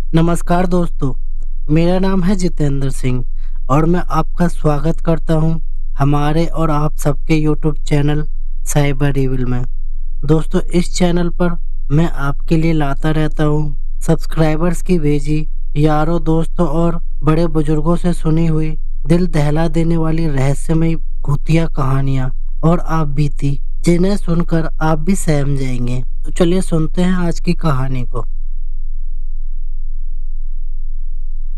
नमस्कार दोस्तों, मेरा नाम है जितेंद्र सिंह और मैं आपका स्वागत करता हूं हमारे और आप सबके यूट्यूब चैनल साइबर रिवील में। दोस्तों, इस चैनल पर मैं आपके लिए लाता रहता हूं सब्सक्राइबर्स की भेजी, यारों दोस्तों और बड़े बुजुर्गों से सुनी हुई दिल दहला देने वाली रहस्यमयी भूतिया कहानियां और आप बीती, जिन्हें सुनकर आप भी सहम जाएंगे। तो चलिए सुनते हैं आज की कहानी को।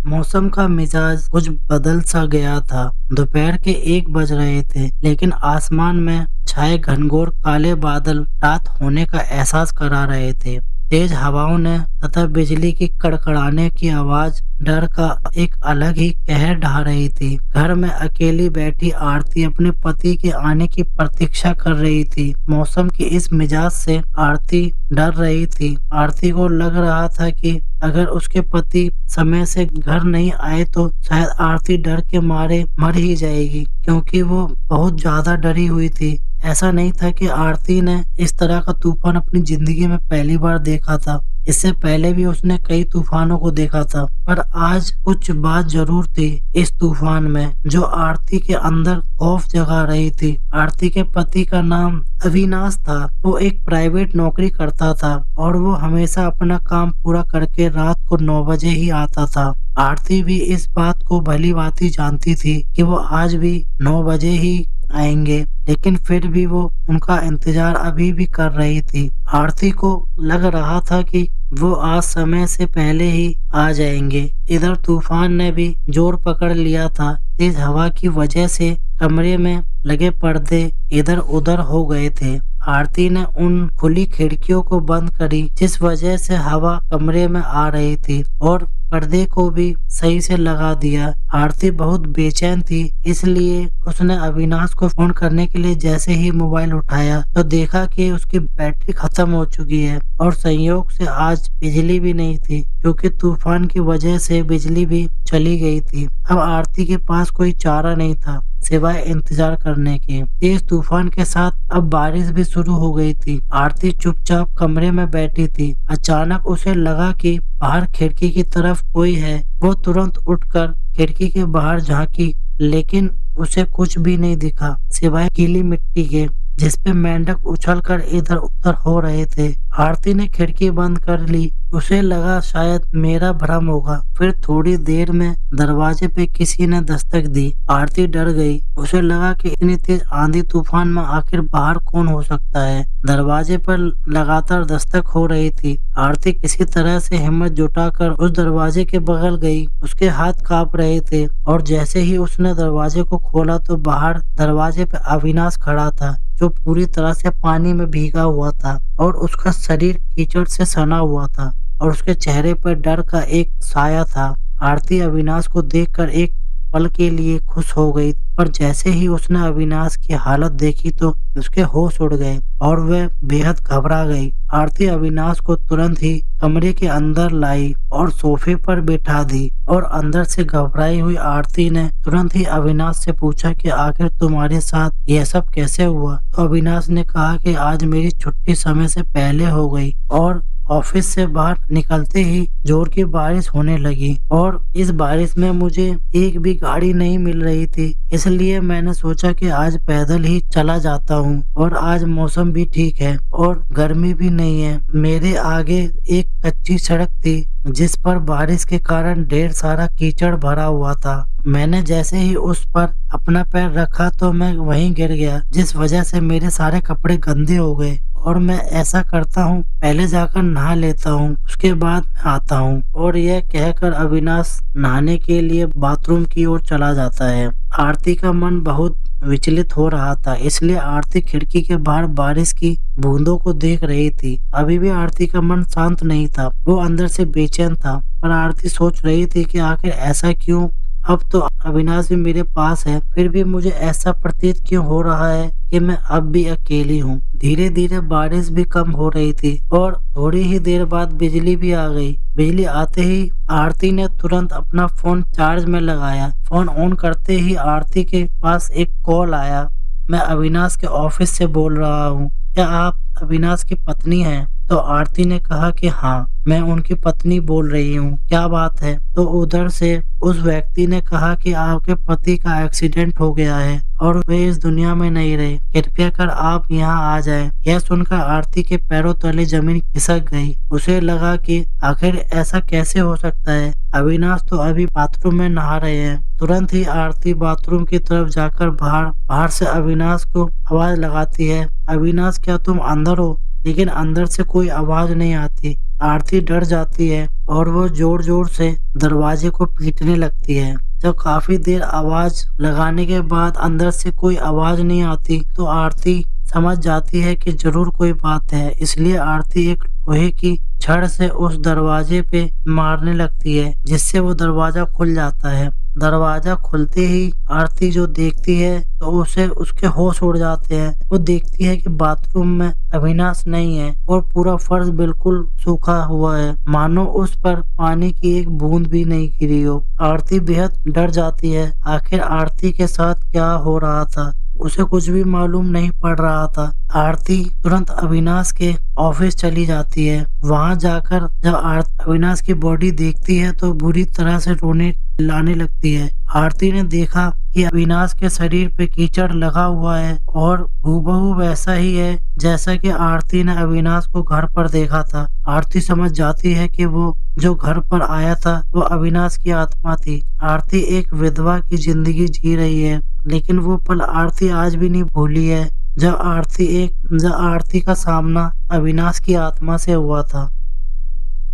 मौसम का मिजाज कुछ बदल सा गया था। दोपहर के 1 बज रहे थे, लेकिन आसमान में छाए घनघोर काले बादल रात होने का एहसास करा रहे थे। तेज हवाओं ने तथा बिजली की कड़कड़ाने की आवाज डर का एक अलग ही कहर ढा रही थी। घर में अकेली बैठी आरती अपने पति के आने की प्रतीक्षा कर रही थी। मौसम की इस मिजाज से आरती डर रही थी। आरती को लग रहा था कि अगर उसके पति समय से घर नहीं आए तो शायद आरती डर के मारे मर ही जाएगी, क्योंकि वो बहुत ज्यादा डरी हुई थी। ऐसा नहीं था कि आरती ने इस तरह का तूफान अपनी जिंदगी में पहली बार देखा था। इससे पहले भी उसने कई तूफानों को देखा था, पर आज कुछ बात जरूर थी इस तूफान में जो आरती के अंदर खौफ जगा रही थी। आरती के पति का नाम अविनाश था। वो एक प्राइवेट नौकरी करता था और वो हमेशा अपना काम पूरा करके रात को 9 बजे ही आता था। आरती भी इस बात को भली भांति जानती थी कि वो आज भी 9 बजे ही आएंगे, लेकिन फिर भी वो उनका इंतजार अभी भी कर रही थी। आरती को लग रहा था कि वो आज समय से पहले ही आ जाएंगे। इधर तूफान ने भी जोर पकड़ लिया था। तेज हवा की वजह से कमरे में लगे पर्दे इधर उधर हो गए थे। आरती ने उन खुली खिड़कियों को बंद करी जिस वजह से हवा कमरे में आ रही थी, और पर्दे को भी सही से लगा दिया। आरती बहुत बेचैन थी, इसलिए उसने अविनाश को फोन करने के लिए जैसे ही मोबाइल उठाया तो देखा कि उसकी बैटरी खत्म हो चुकी है और संयोग से आज बिजली भी नहीं थी, क्योंकि तूफान की वजह से बिजली भी चली गई थी। अब आरती के पास कोई चारा नहीं था सिवाय इंतजार करने के। तेज तूफान के साथ अब बारिश भी शुरू हो गई थी। आरती चुपचाप कमरे में बैठी थी। अचानक उसे लगा कि बाहर खिड़की की तरफ कोई है। वो तुरंत उठकर खिड़की के बाहर झांकी, लेकिन उसे कुछ भी नहीं दिखा सिवाय गीली मिट्टी के जिसपे मेंढक उछलकर इधर उधर हो रहे थे। आरती ने खिड़की बंद कर ली। उसे लगा शायद मेरा भ्रम होगा। फिर थोड़ी देर में दरवाजे पे किसी ने दस्तक दी। आरती डर गई। उसे लगा कि इतनी तेज आंधी तूफान में आखिर बाहर कौन हो सकता है। दरवाजे पर लगातार दस्तक हो रही थी। आरती किसी तरह से हिम्मत जुटाकर उस दरवाजे के बगल गई। उसके हाथ कांप रहे थे और जैसे ही उसने दरवाजे को खोला तो बाहर दरवाजे पे अविनाश खड़ा था, जो पूरी तरह से पानी में भीगा हुआ था और उसका शरीर कीचड़ से सना हुआ था और उसके चेहरे पर डर का एक साया था। आरती अविनाश को देखकर एक पल के लिए खुश हो गई, पर जैसे ही उसने अविनाश की हालत देखी तो उसके होश उड़ गए और वह बेहद घबरा गई। आरती अविनाश को तुरंत ही कमरे के अंदर लाई और सोफे पर बैठा दी, और अंदर से घबराई हुई आरती ने तुरंत ही अविनाश से पूछा कि आखिर तुम्हारे साथ यह सब कैसे हुआ। तो अविनाश ने कहा कि आज मेरी छुट्टी समय से पहले हो गई और ऑफिस से बाहर निकलते ही जोर की बारिश होने लगी, और इस बारिश में मुझे एक भी गाड़ी नहीं मिल रही थी, इसलिए मैंने सोचा कि आज पैदल ही चला जाता हूँ। और आज मौसम भी ठीक है और गर्मी भी नहीं है। मेरे आगे एक कच्ची सड़क थी जिस पर बारिश के कारण ढेर सारा कीचड़ भरा हुआ था। मैंने जैसे ही उस पर अपना पैर रखा तो मैं वहीं गिर गया, जिस वजह से मेरे सारे कपड़े गंदे हो गए। और मैं ऐसा करता हूँ, पहले जाकर नहा लेता हूँ, उसके बाद मैं आता हूँ। और यह कहकर अविनाश नहाने के लिए बाथरूम की ओर चला जाता है। आरती का मन बहुत विचलित हो रहा था, इसलिए आरती खिड़की के बाहर बारिश की बूंदों को देख रही थी। अभी भी आरती का मन शांत नहीं था, वो अंदर से बेचैन था। पर आरती सोच रही थी कि आखिर ऐसा क्यों। अब तो अविनाश भी मेरे पास है, फिर भी मुझे ऐसा प्रतीत क्यों हो रहा है कि मैं अब भी अकेली हूँ। धीरे धीरे बारिश भी कम हो रही थी और थोड़ी ही देर बाद बिजली भी आ गई। बिजली आते ही आरती ने तुरंत अपना फोन चार्ज में लगाया। फोन ऑन करते ही आरती के पास एक कॉल आया। मैं अविनाश के ऑफिस से बोल रहा हूँ। क्या आप अविनाश की पत्नी हैं? तो आरती ने कहा कि हाँ, मैं उनकी पत्नी बोल रही हूँ, क्या बात है? तो उधर से उस व्यक्ति ने कहा कि आपके पति का एक्सीडेंट हो गया है और वे इस दुनिया में नहीं रहे। कृपया कर आप यहाँ आ जाएं। यह सुनकर आरती के पैरों तले जमीन खिसक गई। उसे लगा कि आखिर ऐसा कैसे हो सकता है? अविनाश तो अभी बाथरूम में नहा रहे हैं। तुरंत ही आरती बाथरूम की तरफ जाकर बाहर बाहर से अविनाश को आवाज लगाती है, अविनाश क्या तुम अंदर हो? लेकिन अंदर से कोई आवाज नहीं आती। आरती डर जाती है और वो जोर जोर से दरवाजे को पीटने लगती है। जब काफी देर आवाज लगाने के बाद अंदर से कोई आवाज नहीं आती तो आरती समझ जाती है कि जरूर कोई बात है। इसलिए आरती एक लोहे की छड़ से उस दरवाजे पे मारने लगती है, जिससे वो दरवाजा खुल जाता है। दरवाजा खुलते ही आरती जो देखती है तो उसे उसके होश उड़ जाते हैं। वो देखती है कि बाथरूम में अविनाश नहीं है और पूरा फर्श बिल्कुल सूखा हुआ है, मानो उस पर पानी की एक बूंद भी नहीं गिरी हो। आरती बेहद डर जाती है। आखिर आरती के साथ क्या हो रहा था उसे कुछ भी मालूम नहीं पड़ रहा था। आरती तुरंत अविनाश के ऑफिस चली जाती है। वहां जाकर जब अविनाश की बॉडी देखती है तो बुरी तरह से रोने चिल्लाने लगती है। आरती ने देखा कि अविनाश के शरीर पे कीचड़ लगा हुआ है और हूबहू वैसा ही है जैसा कि आरती ने अविनाश को घर पर देखा था। आरती समझ जाती है कि वो जो घर पर आया था वो अविनाश की आत्मा थी। आरती एक विधवा की जिंदगी जी रही है, लेकिन वो पल आरती आज भी नहीं भूली है जब आरती का सामना अविनाश की आत्मा से हुआ था।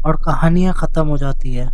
और कहानियां खत्म हो जाती है।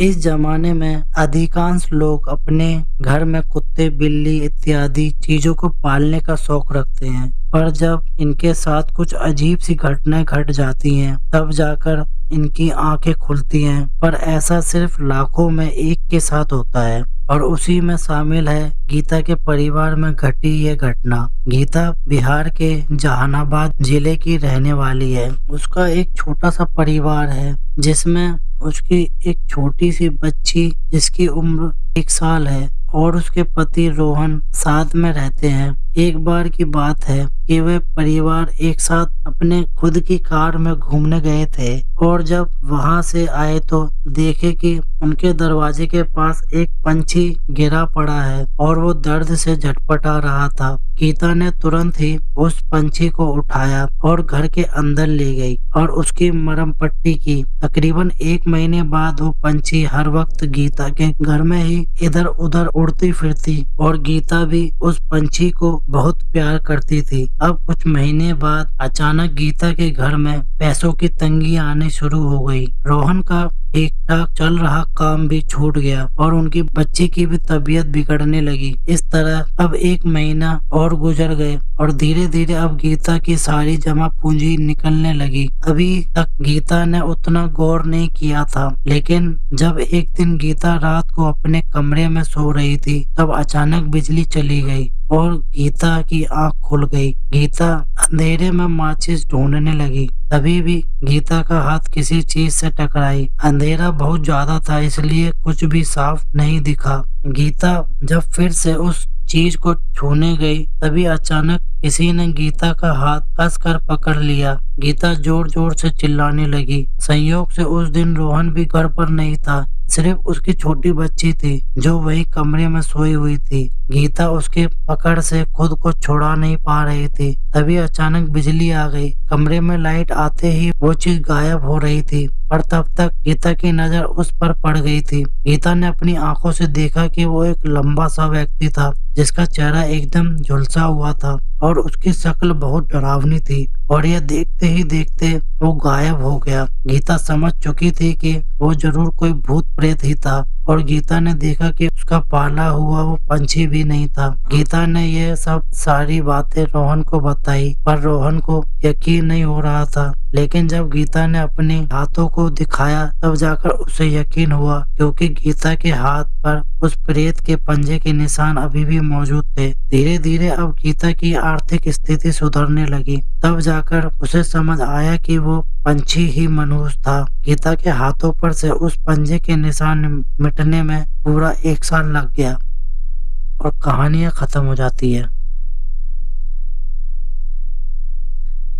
इस जमाने में अधिकांश लोग अपने घर में कुत्ते, बिल्ली इत्यादि चीजों को पालने का शौक रखते हैं, पर जब इनके साथ कुछ अजीब सी घटनाएं घट जाती हैं, तब जाकर इनकी आंखें खुलती हैं। पर ऐसा सिर्फ लाखों में एक के साथ होता है और उसी में शामिल है गीता के परिवार में घटी ये घटना। गीता बिहार के जहानाबाद जिले की रहने वाली है। उसका एक छोटा सा परिवार है जिसमें उसकी एक छोटी सी बच्ची जिसकी उम्र 1 साल है और उसके पति रोहन साथ में रहते हैं। एक बार की बात है कि वे परिवार एक साथ अपने खुद की कार में घूमने गए थे और जब वहां से आए तो देखे कि उनके दरवाजे के पास एक पंछी गिरा पड़ा है और वो दर्द से झटपटा रहा था। गीता ने तुरंत ही उस पंछी को उठाया और घर के अंदर ले गई और उसकी मरहम पट्टी की। तकरीबन 1 महीने बाद वो पंछी हर वक्त गीता के घर में ही इधर उधर उड़ती फिरती और गीता भी उस पंछी को बहुत प्यार करती थी। अब कुछ महीने बाद अचानक गीता के घर में पैसों की तंगी आने शुरू हो गई। रोहन का ठीक ठाक चल रहा काम भी छूट गया और उनकी बच्ची की भी तबीयत बिगड़ने लगी। इस तरह अब 1 महीना और गुजर गए और धीरे धीरे अब गीता की सारी जमा पूंजी निकलने लगी। अभी तक गीता ने उतना गौर नहीं किया था, लेकिन जब एक दिन गीता रात को अपने कमरे में सो रही थी तब अचानक बिजली चली गई और गीता की आंख खुल गई। गीता अंधेरे में माचिस ढूंढने लगी। तभी भी गीता का हाथ किसी चीज से टकराई। अंधेरा बहुत ज्यादा था इसलिए कुछ भी साफ नहीं दिखा। गीता जब फिर से उस चीज को छूने गई तभी अचानक किसी ने गीता का हाथ कसकर पकड़ लिया। गीता जोर जोर से चिल्लाने लगी। संयोग से उस दिन रोहन भी घर पर नहीं था, सिर्फ उसकी छोटी बच्ची थी जो वही कमरे में सोई हुई थी। गीता उसके पकड़ से खुद को छुड़ा नहीं पा रही थी। तभी अचानक बिजली आ गई। कमरे में लाइट आते ही वो चीज गायब हो रही थी, पर तब तक गीता की नजर उस पर पड़ गई थी। गीता ने अपनी आंखों से देखा कि वो एक लंबा सा व्यक्ति था जिसका चेहरा एकदम झुलसा हुआ था और उसकी शक्ल बहुत डरावनी थी और यह देखते ही देखते वो गायब हो गया। गीता समझ चुकी थी कि वो जरूर कोई भूत प्रेत ही था और गीता ने देखा कि उसका पाला हुआ वो पंछी भी नहीं था। गीता ने यह सब सारी बातें रोहन को बताई, पर रोहन को यकीन नहीं हो रहा था। लेकिन जब गीता ने अपने हाथों को दिखाया तब जाकर उसे यकीन हुआ, क्योंकि गीता के हाथ पर उस प्रेत के पंजे के निशान अभी भी मौजूद थे। धीरे धीरे अब गीता की आर्थिक स्थिति सुधरने लगी। तब जाकर उसे समझ आया कि वो पंछी ही मनुष्य था। गीता के हाथों पर से उस पंजे के निशान मिटने में पूरा 1 साल लग गया और कहानियां खत्म हो जाती है।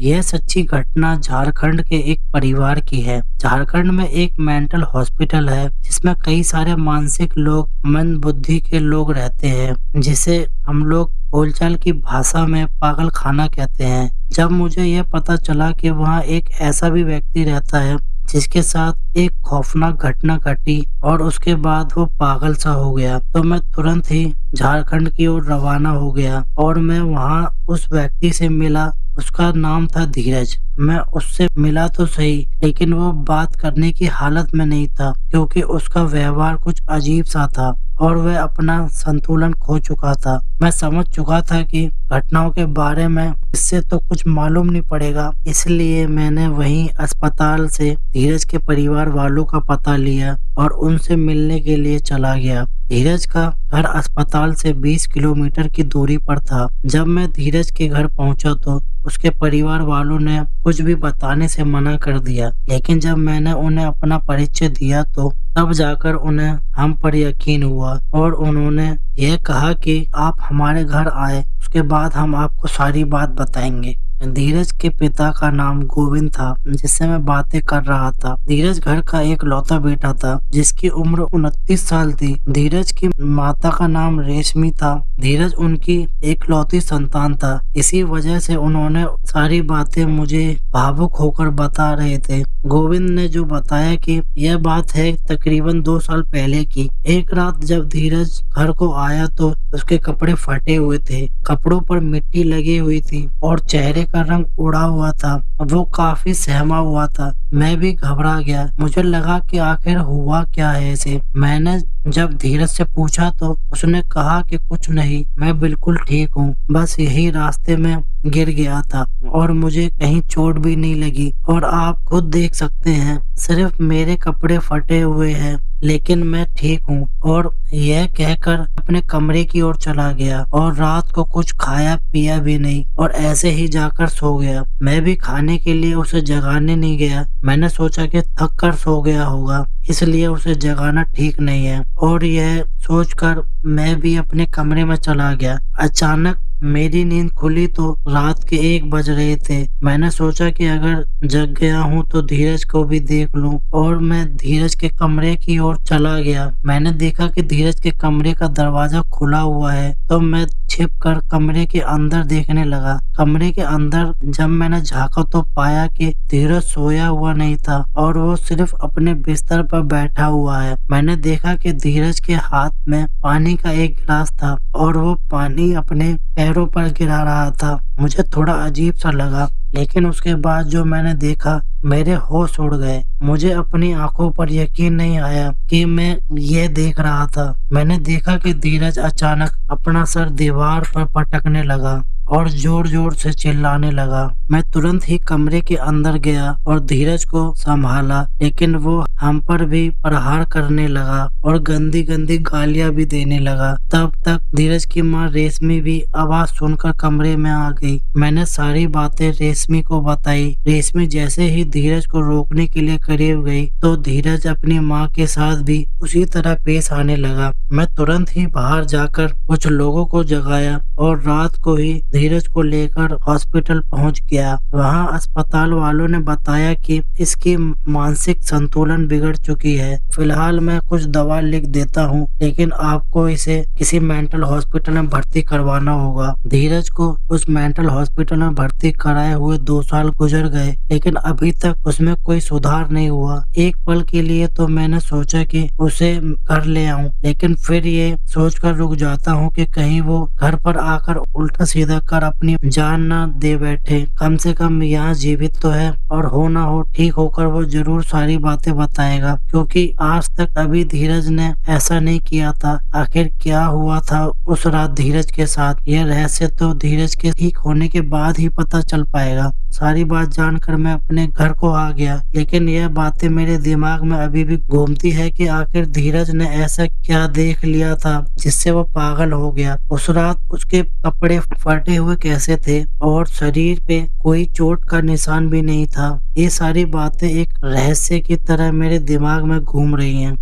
यह सच्ची घटना झारखंड के एक परिवार की है। झारखंड में एक मेंटल हॉस्पिटल है जिसमें कई सारे मानसिक लोग, मंद बुद्धि के लोग रहते हैं, जिसे हम लोग बोलचाल की भाषा में पागल खाना कहते हैं। जब मुझे यह पता चला कि वहाँ एक ऐसा भी व्यक्ति रहता है जिसके साथ एक खौफनाक घटना घटी और उसके बाद वो पागल सा हो गया, तो मैं तुरंत ही झारखंड की ओर रवाना हो गया और मैं वहाँ उस व्यक्ति से मिला। उसका नाम था धीरज। मैं उससे मिला तो सही, लेकिन वो बात करने की हालत में नहीं था क्योंकि उसका व्यवहार कुछ अजीब सा था और वह अपना संतुलन खो चुका था। मैं समझ चुका था कि घटनाओं के बारे में इससे तो कुछ मालूम नहीं पड़ेगा, इसलिए मैंने वहीं अस्पताल से धीरज के परिवार वालों का पता लिया और उनसे मिलने के लिए चला गया। धीरज का घर अस्पताल से 20 किलोमीटर की दूरी पर था। जब मैं धीरज के घर पहुंचा तो उसके परिवार वालों ने कुछ भी बताने से मना कर दिया, लेकिन जब मैंने उन्हें अपना परिचय दिया तो तब जाकर उन्हें हम पर यकीन हुआ और उन्होंने यह कहा कि आप हमारे घर आए, उसके बाद हम आपको सारी बात बताएंगे। धीरज के पिता का नाम गोविंद था, जिससे मैं बातें कर रहा था। धीरज घर का एक लौता बेटा था जिसकी उम्र 29 साल थी। धीरज की माता का नाम रेशमी था। धीरज उनकी एकलौती संतान था। इसी वजह से उन्होंने सारी बातें मुझे भावुक होकर बता रहे थे। गोविंद ने जो बताया कि यह बात है तकरीबन 2 साल पहले की। एक रात जब धीरज घर को आया तो उसके कपड़े फटे हुए थे, कपड़ों पर मिट्टी लगी हुई थी और चेहरे का रंग उड़ा हुआ था। वो काफी सहमा हुआ था। मैं भी घबरा गया। मुझे लगा कि आखिर हुआ क्या है इसे। मैंने जब धीरज से पूछा तो उसने कहा कि कुछ नहीं, मैं बिल्कुल ठीक हूँ, बस यही रास्ते में गिर गया था और मुझे कहीं चोट भी नहीं लगी और आप खुद देख सकते हैं, सिर्फ मेरे कपड़े फटे हुए हैं, लेकिन मैं ठीक हूँ। और यह कहकर अपने कमरे की ओर चला गया और रात को कुछ खाया पिया भी नहीं और ऐसे ही जाकर सो गया। मैं भी खाने के लिए उसे जगाने नहीं गया। मैंने सोचा कि थक कर सो गया होगा, इसलिए उसे जगाना ठीक नहीं है और यह सोचकर मैं भी अपने कमरे में चला गया। अचानक मेरी नींद खुली तो रात के 1 बज रहे थे। मैंने सोचा कि अगर जग गया हूँ तो धीरज को भी देख लूं और मैं धीरज के कमरे की ओर चला गया। मैंने देखा कि धीरज के कमरे का दरवाजा खुला हुआ है, तो मैं छिपकर कमरे के अंदर देखने लगा। कमरे के अंदर जब मैंने झांका तो पाया कि धीरज सोया हुआ नहीं था और वो सिर्फ अपने बिस्तर पर बैठा हुआ है। मैंने देखा कि धीरज के हाथ में पानी का एक गिलास था और वो पानी अपने पैरों पर गिरा रहा था। मुझे थोड़ा अजीब सा लगा, लेकिन उसके बाद जो मैंने देखा मेरे होश उड़ गए। मुझे अपनी आंखों पर यकीन नहीं आया कि मैं ये देख रहा था। मैंने देखा कि धीरज अचानक अपना सर दीवार पर पटकने लगा और जोर जोर से चिल्लाने लगा। मैं तुरंत ही कमरे के अंदर गया और धीरज को संभाला, लेकिन वो हम पर भी प्रहार करने लगा और गंदी गंदी गालियां भी देने लगा। तब तक धीरज की माँ रेशमी भी आवाज सुनकर कमरे में आ गई। मैंने सारी बातें रेशमी को बताई। रेशमी जैसे ही धीरज को रोकने के लिए करीब गई तो धीरज अपनी माँ के साथ भी उसी तरह पेश आने लगा। मैं तुरंत ही बाहर जाकर कुछ लोगों को जगाया और रात को ही धीरज को लेकर हॉस्पिटल पहुंच गया। वहां अस्पताल वालों ने बताया कि इसकी मानसिक संतुलन बिगड़ चुकी है। फिलहाल मैं कुछ दवा लिख देता हूं, लेकिन आपको इसे किसी मेंटल हॉस्पिटल में भर्ती करवाना होगा। धीरज को उस मेंटल हॉस्पिटल में भर्ती कराए हुए 2 साल गुजर गए, लेकिन अभी तक उसमें कोई सुधार नहीं हुआ। एक पल के लिए तो मैंने सोचा कि उसे घर ले आऊं, लेकिन फिर ये सोचकर रुक जाता हूँ कि कहीं वो घर पर आकर उल्टा सीधा कर अपनी जान न दे बैठे। कम से कम यहाँ जीवित तो है और हो ना हो ठीक होकर वो जरूर सारी बातें बताएगा, क्योंकि आज तक अभी धीरज ने ऐसा नहीं किया था। आखिर क्या हुआ था उस रात धीरज के साथ, यह रहस्य तो धीरज के ठीक होने के बाद ही पता चल पाएगा। सारी बात जानकर मैं अपने घर को आ गया, लेकिन यह बातें मेरे दिमाग में अभी भी घूमती है कि आखिर धीरज ने ऐसा क्या देख लिया था जिससे वो पागल हो गया। उस रात उसके कपड़े फटे हुए कैसे थे और शरीर पे कोई चोट का निशान भी नहीं था। ये सारी बातें एक रहस्य की तरह मेरे दिमाग में घूम रही हैं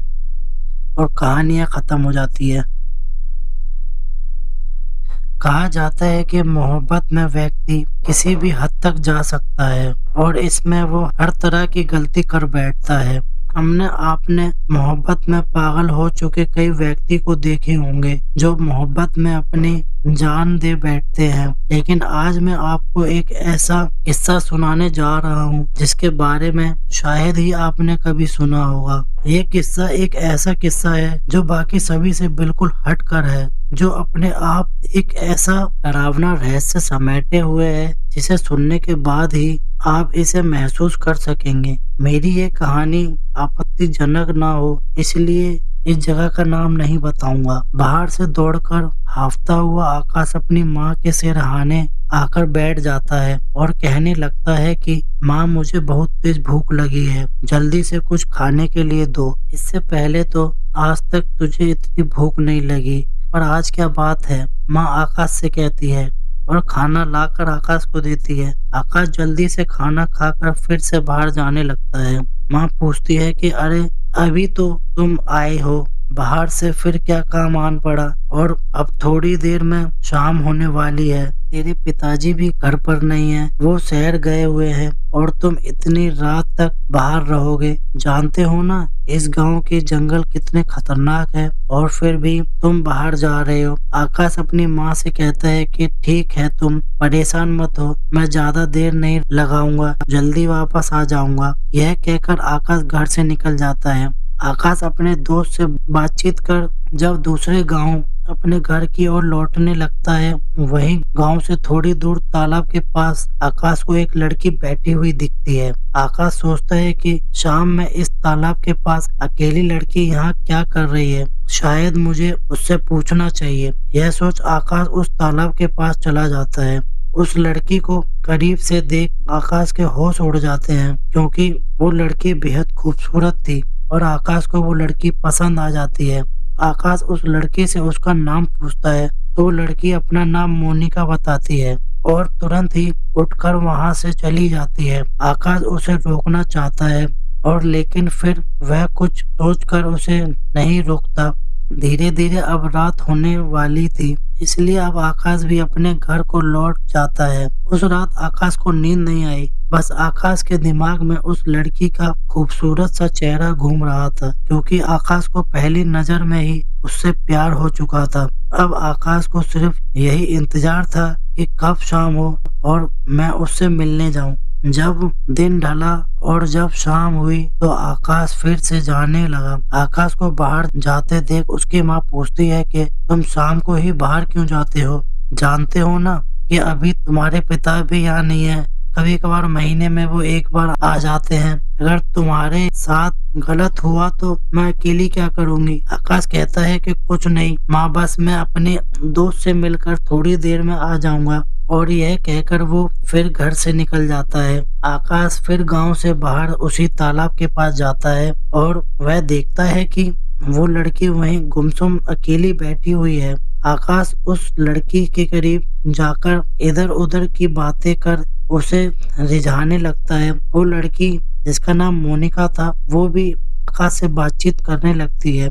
और कहानियां खत्म हो जाती है। कहा जाता है कि मोहब्बत में व्यक्ति किसी भी हद तक जा सकता है और इसमें वो हर तरह की गलती कर बैठता है। हमने आपने मोहब्बत में पागल हो चुके कई व्यक्ति को देखे होंगे जो मोहब्बत में अपनी जान दे बैठते हैं। लेकिन आज मैं आपको एक ऐसा किस्सा सुनाने जा रहा हूँ जिसके बारे में शायद ही आपने कभी सुना होगा। ये किस्सा एक ऐसा किस्सा है जो बाकी सभी से बिल्कुल हटकर है, जो अपने आप एक ऐसा डरावना रहस्य समेटे हुए है जिसे सुनने के बाद ही आप इसे महसूस कर सकेंगे। मेरी ये कहानी आपत्तिजनक ना हो इसलिए इस जगह का नाम नहीं बताऊंगा। बाहर से दौड़कर हांफता हुआ आकाश अपनी माँ के सिरहाने आकर बैठ जाता है और कहने लगता है कि माँ, मुझे बहुत तेज भूख लगी है, जल्दी से कुछ खाने के लिए दो। इससे पहले तो आज तक तुझे इतनी भूख नहीं लगी, पर आज क्या बात है? माँ आकाश से कहती है और खाना लाकर आकाश को देती है। आकाश जल्दी से खाना खाकर फिर से बाहर जाने लगता है। माँ पूछती है कि अरे, अभी तो तुम आए हो बाहर से, फिर क्या काम आन पड़ा? और अब थोड़ी देर में शाम होने वाली है, तेरे पिताजी भी घर पर नहीं है, वो शहर गए हुए हैं और तुम इतनी रात तक बाहर रहोगे। जानते हो ना इस गांव के जंगल कितने खतरनाक है, और फिर भी तुम बाहर जा रहे हो। आकाश अपनी माँ से कहता है कि ठीक है, तुम परेशान मत हो, मैं ज्यादा देर नहीं लगाऊंगा, जल्दी वापस आ जाऊंगा। यह कहकर आकाश घर से निकल जाता है। आकाश अपने दोस्त से बातचीत कर जब दूसरे गांव अपने घर की ओर लौटने लगता है, वहीं गांव से थोड़ी दूर तालाब के पास आकाश को एक लड़की बैठी हुई दिखती है। आकाश सोचता है कि शाम में इस तालाब के पास अकेली लड़की यहाँ क्या कर रही है, शायद मुझे उससे पूछना चाहिए। यह सोच आकाश उस तालाब के पास चला जाता है। उस लड़की को करीब से देख आकाश के होश उड़ जाते हैं, क्योंकि वो लड़की बेहद खूबसूरत थी और आकाश को वो लड़की पसंद आ जाती है। आकाश उस लड़की से उसका नाम पूछता है तो वो लड़की अपना नाम मोनिका बताती है और तुरंत ही उठकर वहां से चली जाती है। आकाश उसे रोकना चाहता है और लेकिन फिर वह कुछ सोचकर उसे नहीं रोकता। धीरे धीरे अब रात होने वाली थी, इसलिए अब आकाश भी अपने घर को लौट जाता है। उस रात आकाश को नींद नहीं आई, बस आकाश के दिमाग में उस लड़की का खूबसूरत सा चेहरा घूम रहा था, क्योंकि आकाश को पहली नजर में ही उससे प्यार हो चुका था। अब आकाश को सिर्फ यही इंतजार था कि कब शाम हो और मैं उससे मिलने जाऊं। जब दिन ढला और जब शाम हुई तो आकाश फिर से जाने लगा। आकाश को बाहर जाते देख उसकी माँ पूछती है कि तुम शाम को ही बाहर क्यों जाते हो? जानते हो ना कि अभी तुम्हारे पिता भी यहाँ नहीं है, कभी कभार महीने में वो एक बार आ जाते हैं। अगर तुम्हारे साथ गलत हुआ तो मैं अकेली क्या करूंगी? आकाश कहता है कि कुछ नहीं माँ, बस मैं अपने दोस्त से मिलकर थोड़ी देर में आ जाऊंगा। और यह कहकर वो फिर घर से निकल जाता है। आकाश फिर गांव से बाहर उसी तालाब के पास जाता है और वह देखता है कि वो लड़की वहीं गुमसुम अकेली बैठी हुई है। आकाश उस लड़की के करीब जाकर इधर उधर की बातें कर उसे रिझाने लगता है। वो लड़की जिसका नाम मोनिका था, वो भी आकाश से बातचीत करने लगती है।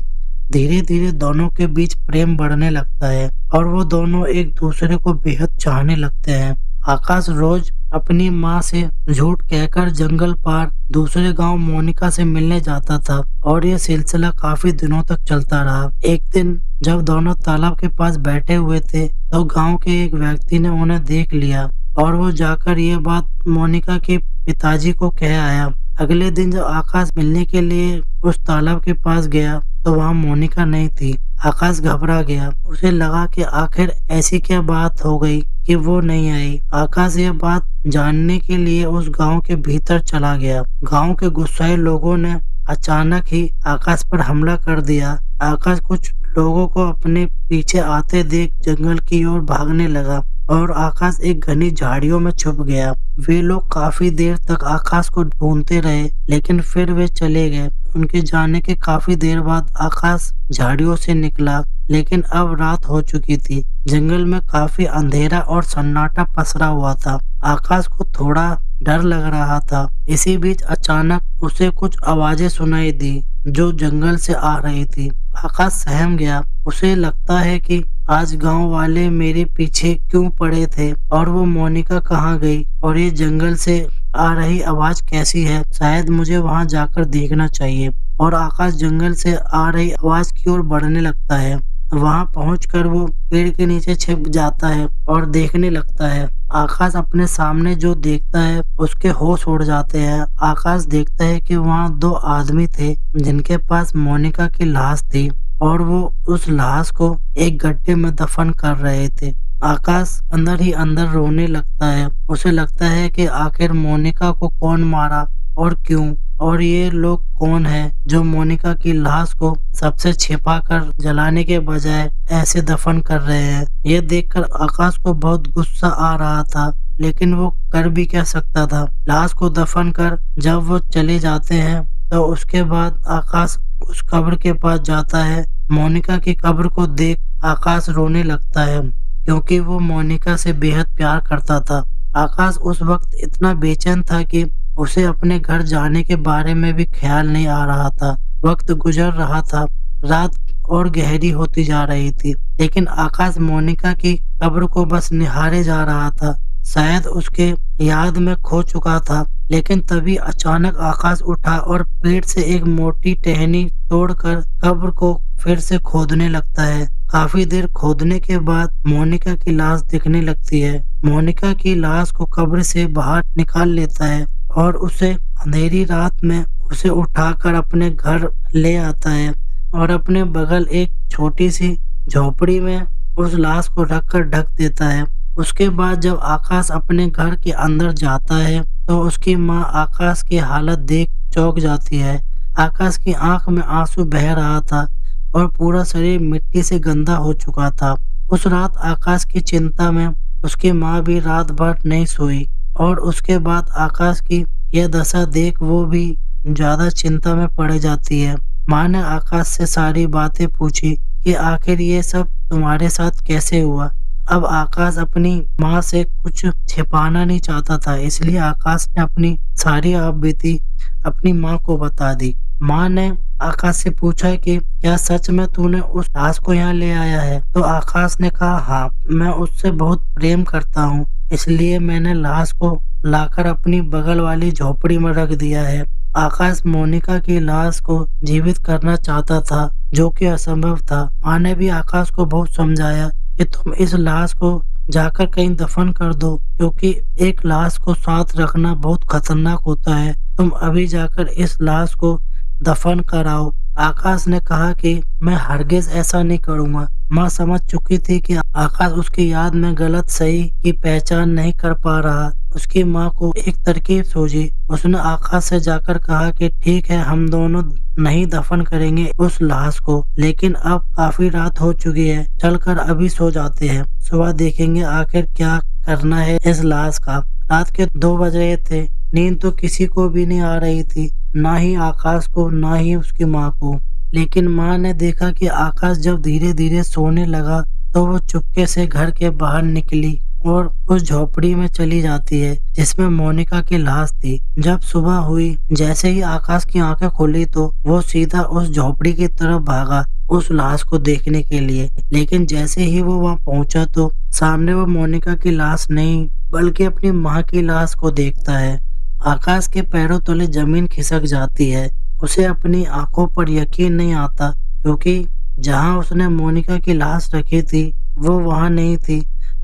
धीरे धीरे दोनों के बीच प्रेम बढ़ने लगता है और वो दोनों एक दूसरे को बेहद चाहने लगते हैं। आकाश रोज अपनी माँ से झूठ कहकर जंगल पार दूसरे गांव मोनिका से मिलने जाता था और ये सिलसिला काफी दिनों तक चलता रहा। एक दिन जब दोनों तालाब के पास बैठे हुए थे तो गांव के एक व्यक्ति ने उन्हें देख लिया और वो जाकर ये बात मोनिका के पिताजी को कह आया। अगले दिन जब आकाश मिलने के लिए उस तालाब के पास गया तो वहाँ मोनिका नहीं थी। आकाश घबरा गया, उसे लगा कि आखिर ऐसी क्या बात हो गई कि वो नहीं आई। आकाश ये बात जानने के लिए उस गांव के भीतर चला गया। गांव के गुस्साए लोगों ने अचानक ही आकाश पर हमला कर दिया। आकाश कुछ लोगों को अपने पीछे आते देख जंगल की ओर भागने लगा और आकाश एक घनी झाड़ियों में छुप गया। वे लोग काफी देर तक आकाश को ढूंढते रहे, लेकिन फिर वे चले गए। उनके जाने के काफी देर बाद आकाश झाड़ियों से निकला, लेकिन अब रात हो चुकी थी। जंगल में काफी अंधेरा और सन्नाटा पसरा हुआ था। आकाश को थोड़ा डर लग रहा था। इसी बीच अचानक उसे कुछ आवाजें सुनाई दी जो जंगल से आ रही थी। आकाश सहम गया। उसे लगता है कि आज गांव वाले मेरे पीछे क्यों पड़े थे और वो मोनिका कहाँ गई और ये जंगल से आ रही आवाज कैसी है? शायद मुझे वहां जाकर देखना चाहिए। और आकाश जंगल से आ रही आवाज की ओर बढ़ने लगता है। वहां पहुंचकर वो पेड़ के नीचे छिप जाता है और देखने लगता है। आकाश अपने सामने जो देखता है उसके होश उड़ जाते हैं। आकाश देखता है कि वहाँ दो आदमी थे जिनके पास मोनिका की लाश थी और वो उस लाश को एक गड्ढे में दफन कर रहे थे। आकाश अंदर ही अंदर रोने लगता है। उसे लगता है कि आखिर मोनिका को कौन मारा और क्यों, और ये लोग कौन है जो मोनिका की लाश को सबसे छिपा कर जलाने के बजाय ऐसे दफन कर रहे हैं। ये देखकर आकाश को बहुत गुस्सा आ रहा था, लेकिन वो कर भी क्या सकता था। लाश को दफन कर जब वो चले जाते हैं तो उसके बाद आकाश उस कब्र के पास जाता है। मोनिका की कब्र को देख आकाश रोने लगता है, क्योंकि वो मोनिका से बेहद प्यार करता था। आकाश उस वक्त इतना बेचैन था कि उसे अपने घर जाने के बारे में भी ख्याल नहीं आ रहा था। वक्त गुजर रहा था, रात और गहरी होती जा रही थी, लेकिन आकाश मोनिका की कब्र को बस निहारे जा रहा था। शायद उसके याद में खो चुका था, लेकिन तभी अचानक आकाश उठा और पेड़ से एक मोटी टहनी तोड़कर कब्र को फिर से खोदने लगता है। काफी देर खोदने के बाद मोनिका की लाश दिखने लगती है। मोनिका की लाश को कब्र से बाहर निकाल लेता है और उसे अंधेरी रात में उसे उठाकर अपने घर ले आता है और अपने बगल एक छोटी सी झोपड़ी में उस लाश को रखकर ढक देता है। उसके बाद जब आकाश अपने घर के अंदर जाता है तो उसकी माँ आकाश की हालत देख चौंक जाती है। आकाश की आंख में आंसू बह रहा था और पूरा शरीर मिट्टी से गंदा हो चुका था। उस रात आकाश की चिंता में उसकी माँ भी रात भर नहीं सोई और उसके बाद आकाश की यह दशा देख वो भी ज्यादा चिंता में पड़ जाती है। माँ ने आकाश से सारी बातें पूछी कि आखिर ये सब तुम्हारे साथ कैसे हुआ। अब आकाश अपनी माँ से कुछ छिपाना नहीं चाहता था, इसलिए आकाश ने अपनी सारी आपबीती अपनी माँ को बता दी। माँ ने आकाश से पूछा कि क्या सच में तूने उस लाश को यहाँ ले आया है? तो आकाश ने कहा, हाँ, मैं उससे बहुत प्रेम करता हूँ, इसलिए मैंने लाश को लाकर अपनी बगल वाली झोपड़ी में रख दिया है। आकाश मोनिका की लाश को जीवित करना चाहता था, जो कि असंभव था। माँ ने भी आकाश को बहुत समझाया कि तुम इस लाश को जाकर कहीं दफन कर दो, क्योंकि एक लाश को साथ रखना बहुत खतरनाक होता है। तुम अभी जाकर इस लाश को दफन कराओ। आकाश ने कहा कि मैं हरगिज ऐसा नहीं करूंगा। माँ समझ चुकी थी कि आकाश उसकी याद में गलत सही की पहचान नहीं कर पा रहा। उसकी माँ को एक तरकीब सूझी। उसने आकाश से जाकर कहा कि ठीक है, हम दोनों नहीं दफन करेंगे उस लाश को, लेकिन अब काफी रात हो चुकी है, चलकर अभी सो जाते हैं। सुबह देखेंगे आखिर क्या करना है इस लाश का। रात के 2 बज रहे थे। नींद तो किसी को भी नहीं आ रही थी, ना ही आकाश को, ना ही उसकी माँ को। लेकिन माँ ने देखा कि आकाश जब धीरे धीरे सोने लगा तो वो चुपके से घर के बाहर निकली और उस झोपड़ी में चली जाती है जिसमें मोनिका की लाश थी। जब सुबह हुई, जैसे ही आकाश की आंखें खुली तो वो सीधा उस झोपड़ी की तरफ भागा उस लाश को देखने के लिए। लेकिन जैसे ही वो वहां पहुंचा तो सामने वो मोनिका की लाश नहीं बल्कि अपनी माँ की लाश को देखता है। आकाश के पैरों तले जमीन खिसक जाती है। उसे अपनी आंखों पर यकीन नहीं आता, क्योंकि जहां उसने मोनिका की लाश रखी थी वो वहां नहीं थी।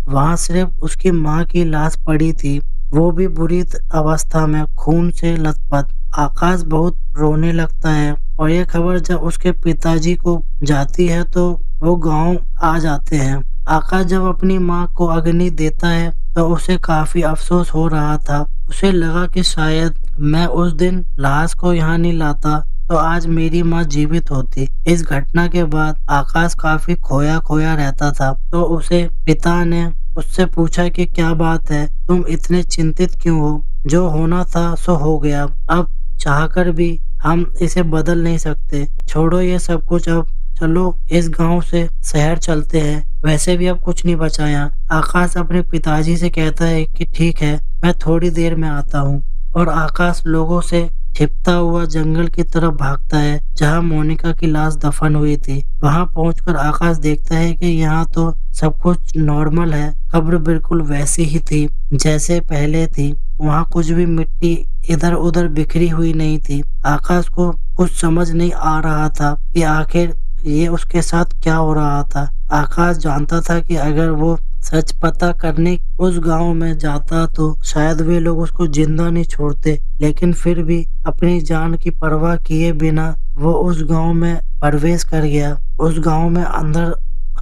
वहां सिर्फ उसकी माँ की लाश पड़ी थी, वो भी बुरी अवस्था में, खून से लथपथ। आकाश बहुत रोने लगता है और ये खबर जब उसके पिताजी को जाती है तो वो गांव आ जाते हैं। आकाश जब अपनी माँ को अग्नि देता है तो उसे काफी अफसोस हो रहा था। उसे लगा कि शायद मैं उस दिन लाश को यहाँ नहीं लाता तो आज मेरी माँ जीवित होती। इस घटना के बाद आकाश काफी खोया खोया रहता था। तो उसे पिता ने उससे पूछा कि क्या बात है, तुम इतने चिंतित क्यों हो? जो होना था सो हो गया, अब चाहकर भी हम इसे बदल नहीं सकते। छोड़ो ये सब कुछ, अब चलो इस गांव से शहर चलते हैं, वैसे भी अब कुछ नहीं बचा यहाँ। आकाश अपने पिताजी से कहता है कि ठीक है, मैं थोड़ी देर में आता हूँ। और आकाश लोगों से छिपता हुआ जंगल की तरफ भागता है जहाँ मोनिका की लाश दफन हुई थी। वहाँ पहुंचकर आकाश देखता है कि यहाँ तो सब कुछ नॉर्मल है। कब्र बिल्कुल वैसी ही थी जैसे पहले थी। वहाँ कुछ भी मिट्टी इधर उधर बिखरी हुई नहीं थी। आकाश को कुछ समझ नहीं आ रहा था कि आखिर ये उसके साथ क्या हो रहा था। आकाश जानता था कि अगर वो सच पता करने उस गांव में जाता तो शायद वे लोग उसको जिंदा नहीं छोड़ते, लेकिन फिर भी अपनी जान की परवाह किए बिना वो उस गांव में प्रवेश कर गया। उस गांव में अंदर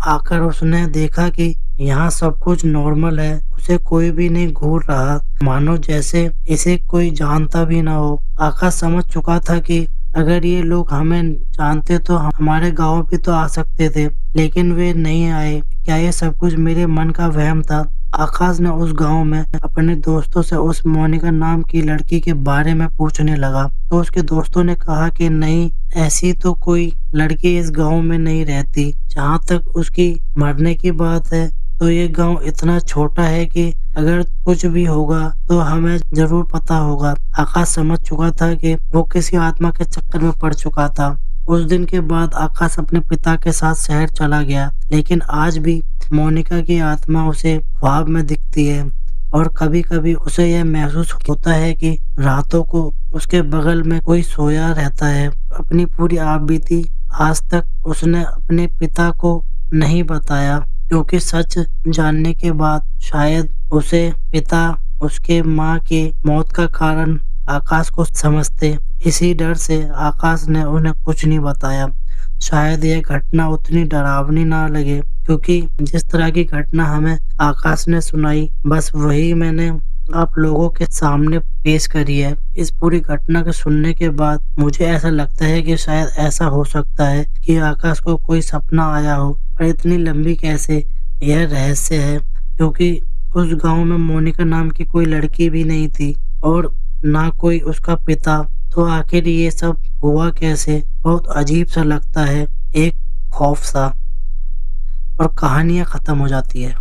आकर उसने देखा कि यहाँ सब कुछ नॉर्मल है। उसे कोई भी नहीं घूर रहा, मानो जैसे इसे कोई जानता भी ना हो। आकाश समझ चुका था कि अगर ये लोग हमें जानते तो हमारे गांव भी तो आ सकते थे, लेकिन वे नहीं आए। क्या ये सब कुछ मेरे मन का वहम था? आकाश ने उस गांव में अपने दोस्तों से उस मोनिका नाम की लड़की के बारे में पूछने लगा तो उसके दोस्तों ने कहा कि नहीं, ऐसी तो कोई लड़की इस गांव में नहीं रहती। जहाँ तक उसकी मरने की बात है तो ये गांव इतना छोटा है कि अगर कुछ भी होगा तो हमें जरूर पता होगा। आकाश समझ चुका था कि वो किसी आत्मा के चक्कर में पड़ चुका था। उस दिन के बाद आकाश अपने पिता के साथ शहर चला गया, लेकिन आज भी मोनिका की आत्मा उसे ख्वाब में दिखती है और कभी कभी उसे यह महसूस होता है कि रातों को उसके बगल में कोई सोया रहता है। अपनी पूरी आपबीती आज तक उसने अपने पिता को नहीं बताया, क्योंकि सच जानने के बाद शायद उसे पिता उसके माँ की मौत का कारण आकाश को समझते। इसी डर से आकाश ने उन्हें कुछ नहीं बताया। शायद यह घटना उतनी डरावनी ना लगे, क्योंकि जिस तरह की घटना हमें आकाश ने सुनाई बस वही मैंने आप लोगों के सामने पेश करी है। इस पूरी घटना के सुनने के बाद मुझे ऐसा लगता है कि शायद ऐसा हो सकता है कि आकाश को कोई सपना आया हो, पर इतनी लंबी कैसे, यह रहस्य है। क्योंकि उस गांव में मोनिका नाम की कोई लड़की भी नहीं थी और ना कोई उसका पिता, तो आखिर ये सब हुआ कैसे? बहुत अजीब सा लगता है, एक खौफ सा, और कहानियां खत्म हो जाती है।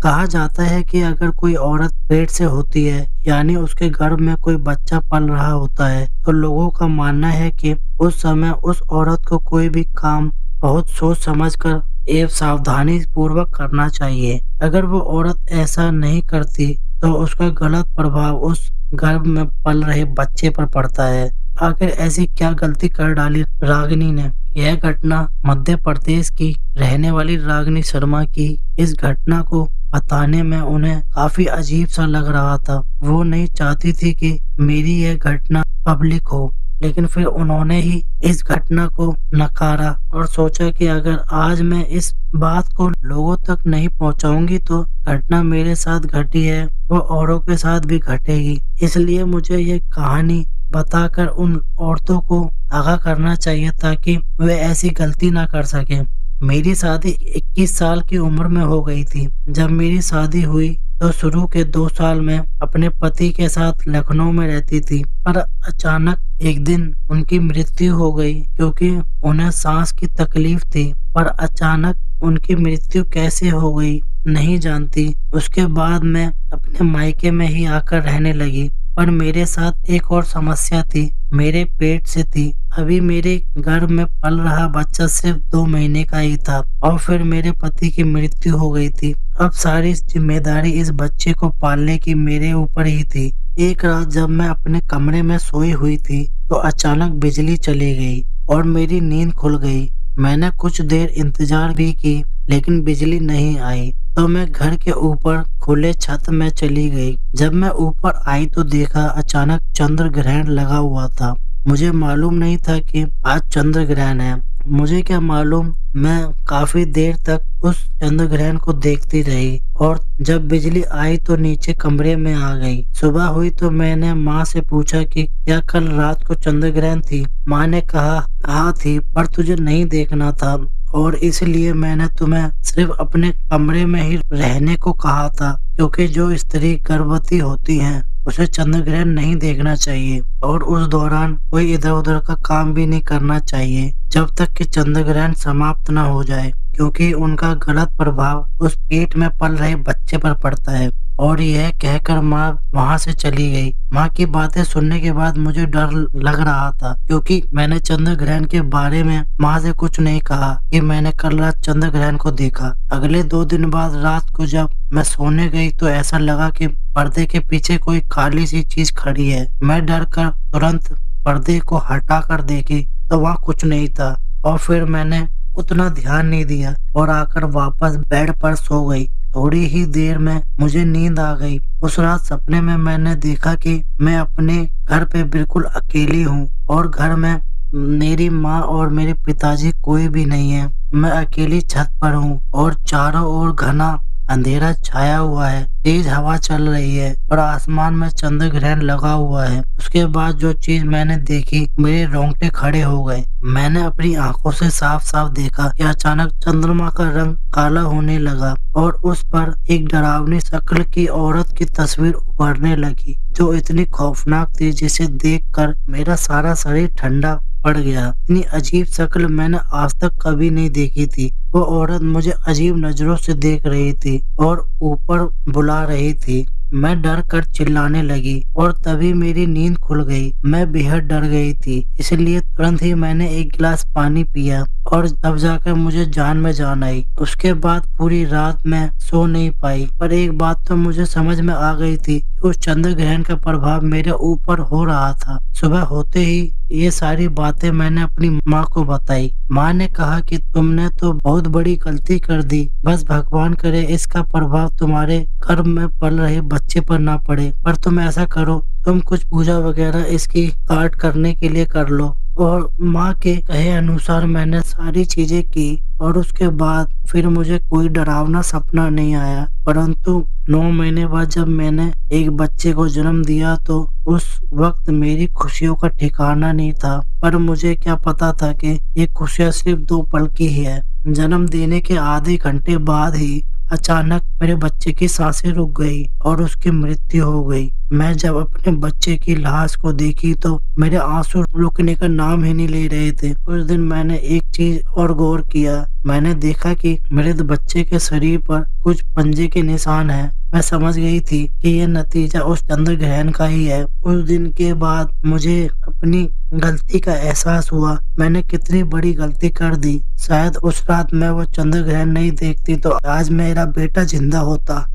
कहा जाता है कि अगर कोई औरत पेट से होती है, यानी उसके गर्भ में कोई बच्चा पल रहा होता है, तो लोगों का मानना है कि उस समय उस औरत को कोई भी काम बहुत सोच समझकर एवं सावधानी पूर्वक करना चाहिए। अगर वो औरत ऐसा नहीं करती तो उसका गलत प्रभाव उस गर्भ में पल रहे बच्चे पर पड़ता है। आखिर ऐसी क्या गलती कर डाली रागिनी ने? यह घटना मध्य प्रदेश की रहने वाली रागिनी शर्मा की। इस घटना को बताने में उन्हें काफी अजीब सा लग रहा था। वो नहीं चाहती थी कि मेरी यह घटना पब्लिक हो, लेकिन फिर उन्होंने ही इस घटना को नकारा और सोचा कि अगर आज मैं इस बात को लोगों तक नहीं पहुंचाऊंगी तो घटना मेरे साथ घटी है वो औरों के साथ भी घटेगी। इसलिए मुझे ये कहानी बताकर उन औरतों को आगाह करना चाहिए ताकि वे ऐसी गलती ना कर सके। मेरी शादी 21 साल की उम्र में हो गई थी। जब मेरी शादी हुई तो शुरू के 2 साल में अपने पति के साथ लखनऊ में रहती थी, पर अचानक एक दिन उनकी मृत्यु हो गई, क्योंकि उन्हें सांस की तकलीफ थी। पर अचानक उनकी मृत्यु कैसे हो गई नहीं जानती। उसके बाद मैं अपने मायके में ही आकर रहने लगी, पर मेरे साथ एक और समस्या थी, मेरे पेट से थी। अभी मेरे गर्भ में पल रहा बच्चा सिर्फ 2 महीने का ही था और फिर मेरे पति की मृत्यु हो गई थी। अब सारी जिम्मेदारी इस बच्चे को पालने की मेरे ऊपर ही थी। एक रात जब मैं अपने कमरे में सोई हुई थी तो अचानक बिजली चली गई और मेरी नींद खुल गई। मैंने कुछ देर इंतजार भी की, लेकिन बिजली नहीं आई, तो मैं घर के ऊपर खुले छत में चली गई। जब मैं ऊपर आई तो देखा अचानक चंद्र ग्रहण लगा हुआ था। मुझे मालूम नहीं था कि आज चंद्र ग्रहण है। मुझे क्या मालूम, मैं काफी देर तक उस चंद्र ग्रहण को देखती रही और जब बिजली आई तो नीचे कमरे में आ गई। सुबह हुई तो मैंने माँ से पूछा कि क्या कल रात को चंद्र ग्रहण थी? माँ ने कहा हाँ थी, पर तुझे नहीं देखना था और इसलिए मैंने तुम्हें सिर्फ अपने कमरे में ही रहने को कहा था, क्योंकि जो स्त्री गर्भवती होती है उसे चंद्र ग्रहण नहीं देखना चाहिए और उस दौरान कोई इधर उधर का काम भी नहीं करना चाहिए जब तक कि चंद्र ग्रहण समाप्त न हो जाए, क्योंकि उनका गलत प्रभाव उस पेट में पल रहे बच्चे पर पड़ता है और यह कहकर माँ वहाँ से चली गई। माँ की बातें सुनने के बाद मुझे डर लग रहा था, क्योंकि मैंने चंद्र ग्रहण के बारे में माँ से कुछ नहीं कहा कि मैंने कल रात चंद्र ग्रहण को देखा। अगले 2 दिन बाद रात को जब मैं सोने गई तो ऐसा लगा कि पर्दे के पीछे कोई काली सी चीज खड़ी है। मैं डर कर तुरंत पर्दे को हटा कर देखी तो वहाँ कुछ नहीं था, और फिर मैंने उतना ध्यान नहीं दिया और आकर वापस बेड पर सो गई। थोड़ी ही देर में मुझे नींद आ गई। उस रात सपने में मैंने देखा कि मैं अपने घर पे बिल्कुल अकेली हूँ और घर में मेरी माँ और मेरे पिताजी कोई भी नहीं है। मैं अकेली छत पर हूँ और चारों ओर घना अंधेरा छाया हुआ है। तेज हवा चल रही है और आसमान में चंद्र ग्रहण लगा हुआ है। उसके बाद जो चीज मैंने देखी, मेरे रोंगटे खड़े हो गए। मैंने अपनी आंखों से साफ साफ देखा कि अचानक चंद्रमा का रंग काला होने लगा और उस पर एक डरावनी शक्ल की औरत की तस्वीर उभरने लगी, जो इतनी खौफनाक थी जिसे देखकर मेरा सारा शरीर ठंडा पड़ गया। इतनी अजीब शक्ल मैंने आज तक कभी नहीं देखी थी। वो औरत मुझे अजीब नजरों से देख रही थी और ऊपर बुला रही थी। मैं डर कर चिल्लाने लगी और तभी मेरी नींद खुल गई। मैं बेहद डर गई थी, इसलिए तुरंत ही मैंने एक गिलास पानी पिया और तब जाकर मुझे जान में जान आई। उसके बाद पूरी रात मैं सो नहीं पाई, पर एक बात तो मुझे समझ में आ गई थी कि उस चंद्र ग्रहण का प्रभाव मेरे ऊपर हो रहा था। सुबह होते ही ये सारी बातें मैंने अपनी माँ को बताई। माँ ने कहा कि तुमने तो बहुत बड़ी गलती कर दी, बस भगवान करे इसका प्रभाव तुम्हारे गर्भ में पल रहे बच्चे पर ना पड़े। पर तुम ऐसा करो, तुम कुछ पूजा वगैरह इसकी काट करने के लिए कर लो। और माँ के कहे अनुसार मैंने सारी चीजें की और उसके बाद फिर मुझे कोई डरावना सपना नहीं आया। परंतु 9 महीने बाद जब मैंने एक बच्चे को जन्म दिया तो उस वक्त मेरी खुशियों का ठिकाना नहीं था। पर मुझे क्या पता था कि ये खुशियाँ सिर्फ 2 पल की ही है। जन्म देने के आधे घंटे बाद ही अचानक मेरे बच्चे की सांसें रुक गई और उसकी मृत्यु हो गई। मैं जब अपने बच्चे की लाश को देखी तो मेरे आंसू रुकने का नाम ही नहीं ले रहे थे। उस दिन मैंने एक चीज और गौर किया। मैंने देखा कि मेरे बच्चे के शरीर पर कुछ पंजे के निशान हैं। मैं समझ गई थी कि यह नतीजा उस चंद्र ग्रहण का ही है। उस दिन के बाद मुझे अपनी गलती का एहसास हुआ। मैंने कितनी बड़ी गलती कर दी। शायद उस रात मैं वो चंद्र ग्रहण नहीं देखती तो आज मेरा बेटा जिंदा होता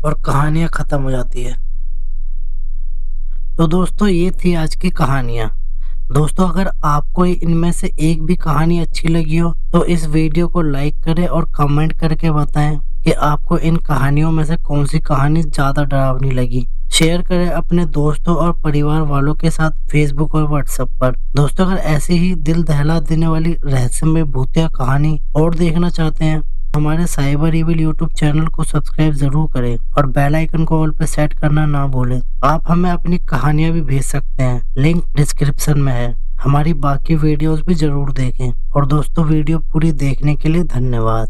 और कहानियां खत्म हो जाती है। तो दोस्तों, ये थी आज की कहानियां। दोस्तों, अगर आपको इनमें से एक भी कहानी अच्छी लगी हो तो इस वीडियो को लाइक करें और कमेंट करके बताएं कि आपको इन कहानियों में से कौन सी कहानी ज्यादा डरावनी लगी। शेयर करें अपने दोस्तों और परिवार वालों के साथ फेसबुक और व्हाट्सएप पर। दोस्तों, अगर ऐसी ही दिल दहला देने वाली रहस्यमय भूतिया कहानी और देखना चाहते हैं, हमारे साइबर इविल यूट्यूब चैनल को सब्सक्राइब जरूर करें और बेल आइकन को ऑल पे सेट करना ना भूलें। आप हमें अपनी कहानियां भी भेज सकते हैं, लिंक डिस्क्रिप्शन में है। हमारी बाकी वीडियोस भी जरूर देखें। और दोस्तों, वीडियो पूरी देखने के लिए धन्यवाद।